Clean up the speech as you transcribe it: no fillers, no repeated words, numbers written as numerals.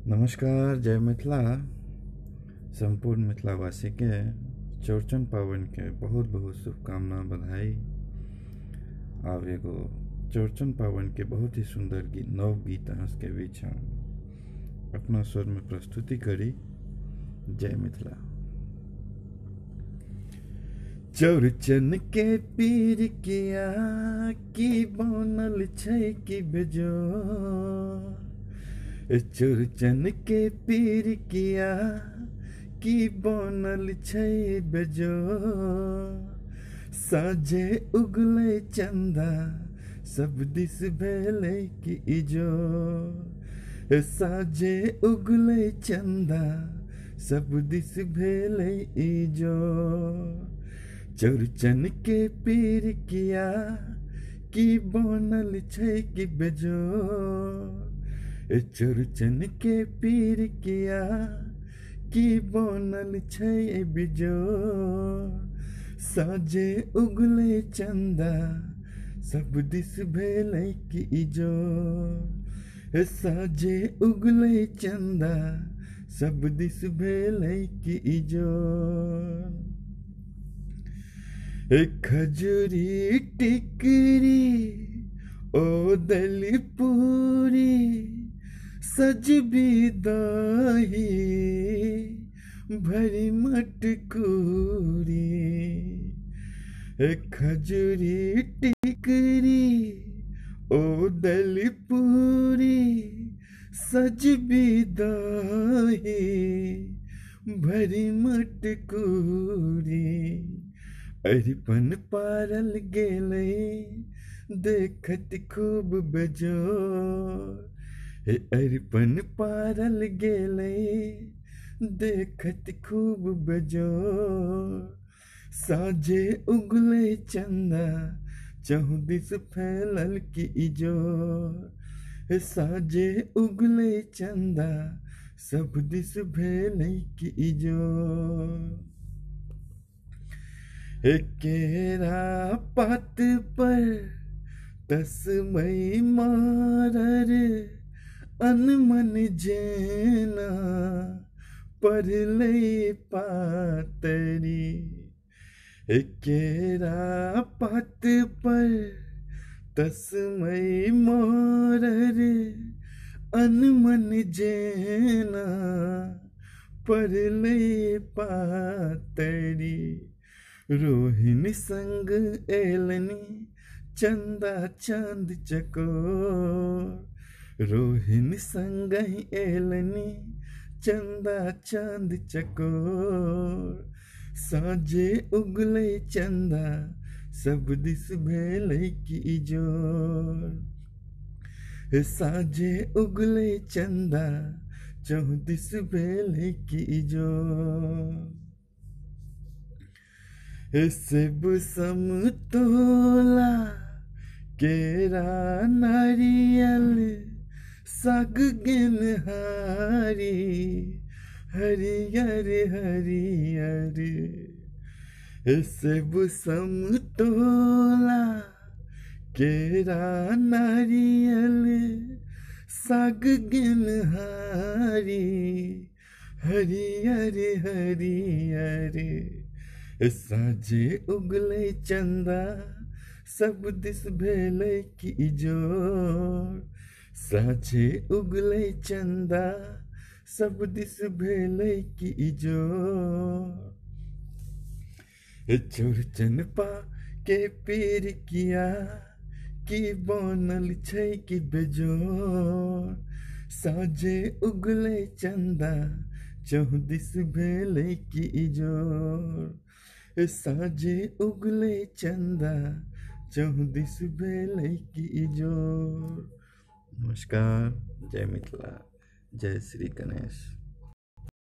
नमस्कार, जय मिथिला। संपूर्ण मिथिलावासी के चौरचन पावन के बहुत बहुत शुभकामना, बधाई। आब एगो चौरचन पावन के बहुत ही सुंदर गीत, नव गीत अहाँ के बीच हम अपना स्वर में प्रस्तुति करी। जय मिथिला। चौरचन के पीर किया की बनल छै की बेजोर, चौरचन के पीर किया की बनल छै बेजोर, साँझे उगले चंदा सब दिस भेलै की इजोर, साँझे उगले चंदा सब दिस भेलै इजोर, चौरचन के पीर किया की बनल छै की बेजोर, चौरचन के पीर किया की बनल छै बिजोर, साँझे उगले चंदा सब दिस भेलै की इजोर, साँझे उगले चंदा सब दिस भेलै की इजोर, खजूरी टिकरी ओ दली पूरी सजबी दही भरी मटकूरी, खजूरी टिकरी ओ दली पूरी सजबी दही भरी मटकूरी, अरिपन पारल गेलै देखत खूब बेजोर, अरिपन पारल गेलै देखत खूब बेजोर, साँझे उगले चंदा चहुदिस फैलल की इजोर, साँझे उगले चंदा सब दिस भेलै की इजोर, केरा पात पर तस्मै मारर अनमन जेना पढ़लै पातरी, केरा पात पर तस्मै मारर अनमन जेना पढ़लै पातरी, रोहिणी संग एलनी चंदा चांद चकोर, रोहिणी संग एलनी चंदा चांद चकोर, साँझे उगले चंदा सब दिस भेलै की इजोर, साँझे उगले चंदा चहुदिस भेलै की इजोर, सेब समतोला केरा नारियल साग गेनहारी हरियर हरियर, सेब समतोला केरा नारियल साग गेनहारी हरियर हरियर, साँझे उगले चंदा सब दिस भेलै की इजोर, साँझे उगले चंदा सब दिस भेलै की इजोर, चौरचन पा के पीर किया की बनल छै की बेजोर, साँझे उगले चंदा चहुदिस भेलै की इजोर, साँझे उगले चंदा चहुदिस भेलै की इजोर। नमस्कार, जय मिथिला, जय श्री गणेश।